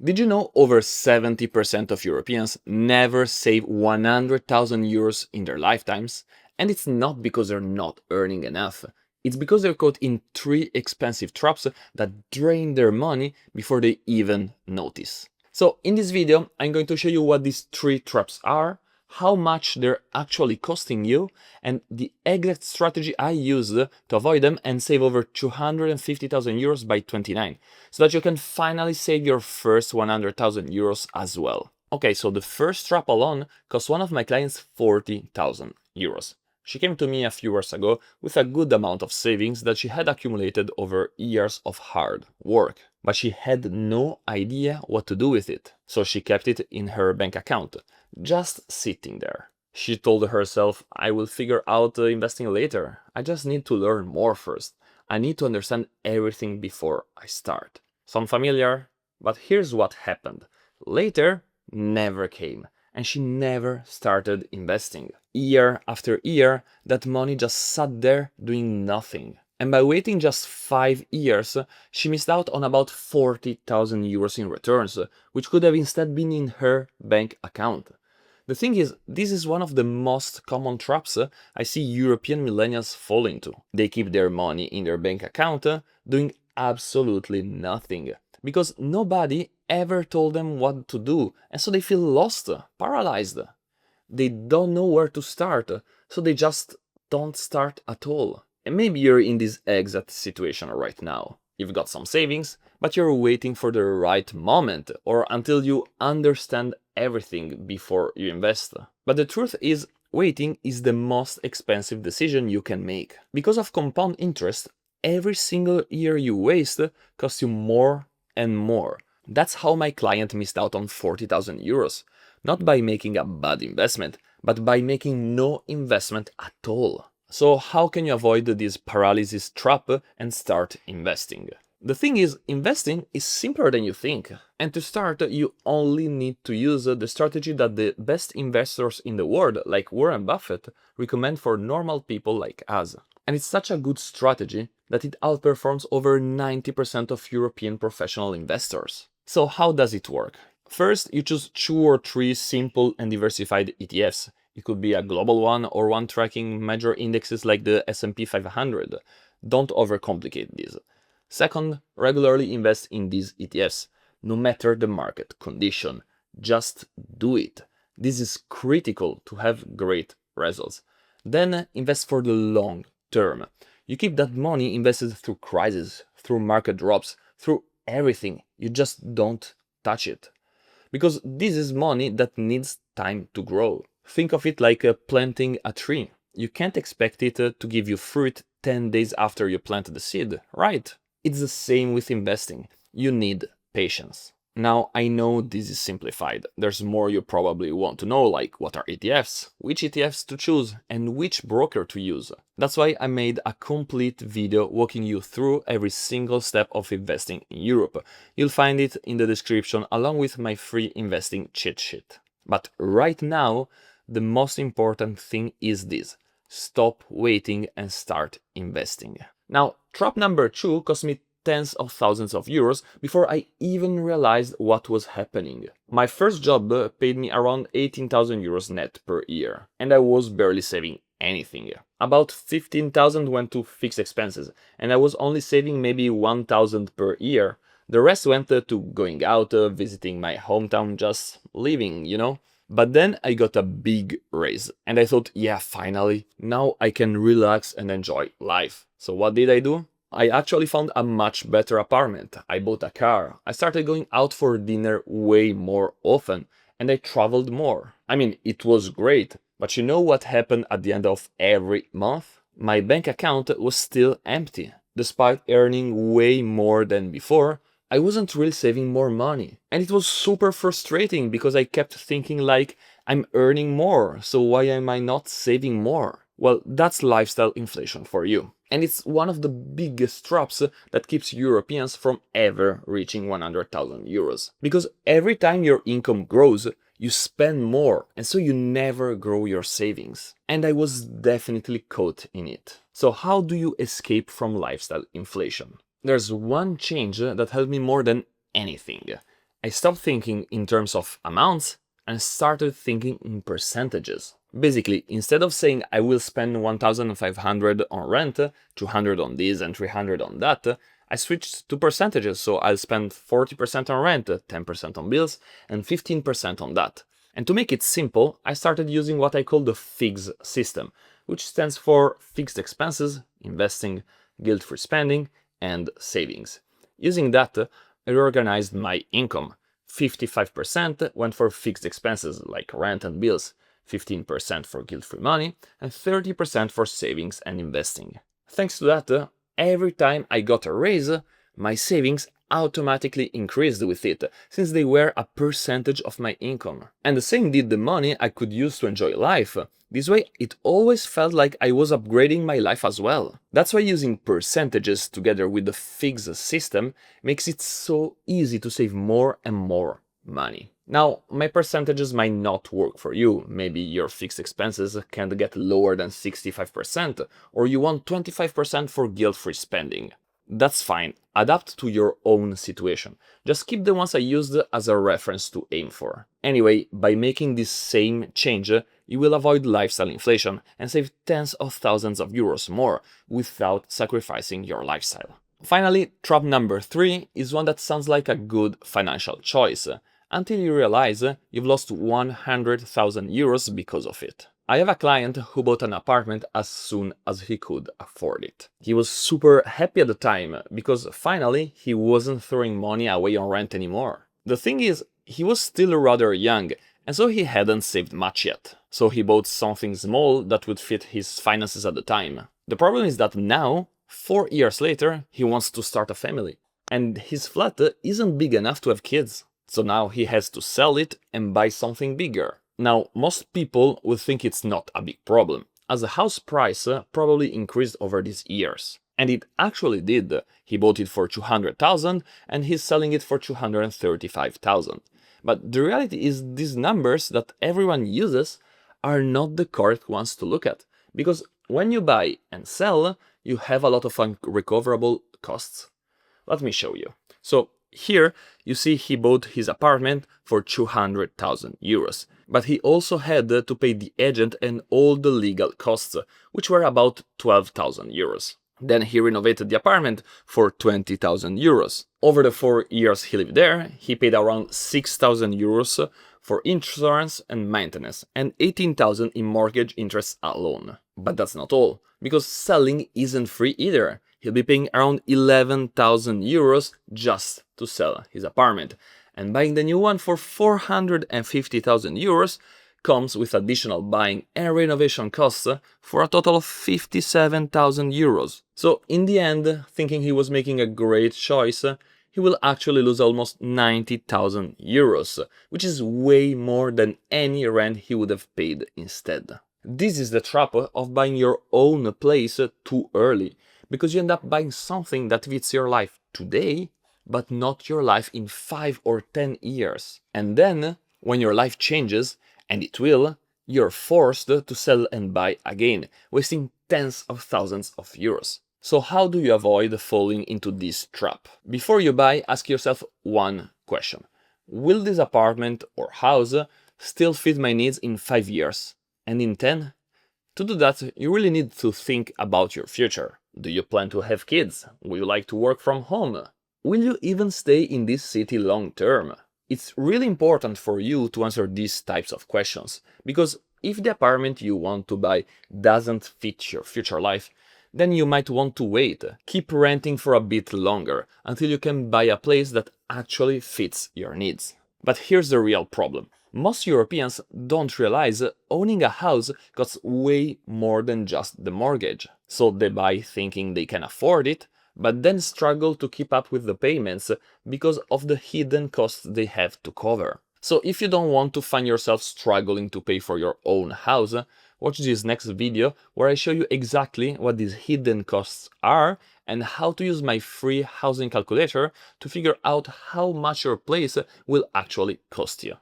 Did you know over 70% of Europeans never save 100,000 euros in their lifetimes? And it's not because they're not earning enough. It's because they're caught in 3 expensive traps that drain their money before they even notice. So in this video, I'm going to show you what these 3 traps are, how much they're actually costing you, and the exact strategy I used to avoid them and save over 250,000 euros by 29, so that you can finally save your first 100,000 euros as well. Okay, so the first trap alone cost one of my clients 40,000 euros. She came to me a few years ago with a good amount of savings that she had accumulated over years of hard work, but she had no idea what to do with it, so she kept it in her bank account, just sitting there. She told herself, I will figure out investing later, I just need to learn more first, I need to understand everything before I start. Sound familiar? But here's what happened. Later never came, and she never started investing. Year after year, that money just sat there doing nothing. And by waiting just 5 years, she missed out on about 40,000 euros in returns, which could have instead been in her bank account. The thing is, this is one of the most common traps I see European millennials fall into. They keep their money in their bank account, doing absolutely nothing, because nobody ever told them what to do, and so they feel lost, paralyzed. They don't know where to start, so they just don't start at all. And maybe you're in this exact situation right now. You've got some savings, but you're waiting for the right moment, or until you understand everything before you invest. But the truth is, waiting is the most expensive decision you can make. Because of compound interest, every single year you waste costs you more and more. That's how my client missed out on 40,000 euros. Not by making a bad investment, but by making no investment at all. So how can you avoid this paralysis trap and start investing? The thing is, investing is simpler than you think. And to start, you only need to use the strategy that the best investors in the world, like Warren Buffett, recommend for normal people like us. And it's such a good strategy that it outperforms over 90% of European professional investors. So how does it work? First, you choose 2 or 3 simple and diversified ETFs. It could be a global one or one tracking major indexes like the S&P 500. Don't overcomplicate this. Second, regularly invest in these ETFs, no matter the market condition. Just do it. This is critical to have great results. Then invest for the long term. You keep that money invested through crises, through market drops, through everything. You just don't touch it. Because this is money that needs time to grow. Think of it like planting a tree. You can't expect it to give you fruit 10 days after you plant the seed, right? It's the same with investing. You need patience. Now, I know this is simplified. There's more you probably want to know, like what are ETFs, which ETFs to choose, and which broker to use. That's why I made a complete video walking you through every single step of investing in Europe. You'll find it in the description along with my free investing cheat sheet. But right now, the most important thing is this. Stop waiting and start investing. Now, trap number 2 cost me tens of thousands of euros before I even realized what was happening. My first job paid me around 18,000 euros net per year, and I was barely saving anything. About 15,000 went to fixed expenses, and I was only saving maybe 1,000 per year. The rest went to going out, visiting my hometown, just living, you know? But then I got a big raise, and I thought, yeah, finally, now I can relax and enjoy life. So what did I do? I actually found a much better apartment. I bought a car. I started going out for dinner way more often, and I traveled more. I mean, it was great, but you know what happened at the end of every month? My bank account was still empty. Despite earning way more than before, I wasn't really saving more money. And it was super frustrating because I kept thinking like, I'm earning more, so why am I not saving more? Well, that's lifestyle inflation for you. And it's one of the biggest traps that keeps Europeans from ever reaching 100,000 euros. Because every time your income grows, you spend more, and so you never grow your savings. And I was definitely caught in it. So how do you escape from lifestyle inflation? There's one change that helped me more than anything. I stopped thinking in terms of amounts and started thinking in percentages. Basically, instead of saying I will spend 1,500 on rent, 200 on this and 300 on that, I switched to percentages, so I'll spend 40% on rent, 10% on bills, and 15% on that. And to make it simple, I started using what I call the FIGS system, which stands for fixed expenses, investing, guilt-free spending, and savings. Using that, I reorganized my income. 55% went for fixed expenses like rent and bills, 15% for guilt-free money, and 30% for savings and investing. Thanks to that, every time I got a raise, my savings automatically increased with it, since they were a percentage of my income. And the same did the money I could use to enjoy life. This way, it always felt like I was upgrading my life as well. That's why using percentages together with the fixed system makes it so easy to save more and more money. Now, my percentages might not work for you. Maybe your fixed expenses can't get lower than 65%, or you want 25% for guilt-free spending. That's fine, adapt to your own situation. Just keep the ones I used as a reference to aim for. Anyway, by making this same change, you will avoid lifestyle inflation and save tens of thousands of euros more without sacrificing your lifestyle. Finally, trap number 3 is one that sounds like a good financial choice, until you realize you've lost 100,000 euros because of it. I have a client who bought an apartment as soon as he could afford it. He was super happy at the time, because finally he wasn't throwing money away on rent anymore. The thing is, he was still rather young, and so he hadn't saved much yet. So he bought something small that would fit his finances at the time. The problem is that now, 4 years later, he wants to start a family. And his flat isn't big enough to have kids. So now he has to sell it and buy something bigger. Now, most people would think it's not a big problem, as the house price probably increased over these years. And it actually did. He bought it for 200,000 and he's selling it for 235,000. But the reality is these numbers that everyone uses are not the correct ones to look at. Because when you buy and sell, you have a lot of unrecoverable costs. Let me show you. So here you see he bought his apartment for 200,000 euros. But he also had to pay the agent and all the legal costs, which were about 12,000 euros. Then he renovated the apartment for 20,000 euros. Over the 4 years he lived there, he paid around 6,000 euros for insurance and maintenance, and 18,000 in mortgage interest alone. But that's not all, because selling isn't free either. He'll be paying around 11,000 euros just to sell his apartment. And buying the new one for 450,000 euros comes with additional buying and renovation costs for a total of 57,000 euros. So in the end, thinking he was making a great choice, he will actually lose almost 90,000 euros, which is way more than any rent he would have paid instead. This is the trap of buying your own place too early, because you end up buying something that fits your life today, but not your life in 5 or 10 years. And then, when your life changes, and it will, you're forced to sell and buy again, wasting tens of thousands of euros. So how do you avoid falling into this trap? Before you buy, ask yourself one question. Will this apartment or house still fit my needs in 5 years? And in 10? To do that, you really need to think about your future. Do you plan to have kids? Will you like to work from home? Will you even stay in this city long term? It's really important for you to answer these types of questions, because if the apartment you want to buy doesn't fit your future life, then you might want to wait. Keep renting for a bit longer, until you can buy a place that actually fits your needs. But here's the real problem. Most Europeans don't realize owning a house costs way more than just the mortgage. So they buy thinking they can afford it, but then struggle to keep up with the payments because of the hidden costs they have to cover. So if you don't want to find yourself struggling to pay for your own house, watch this next video where I show you exactly what these hidden costs are and how to use my free housing calculator to figure out how much your place will actually cost you.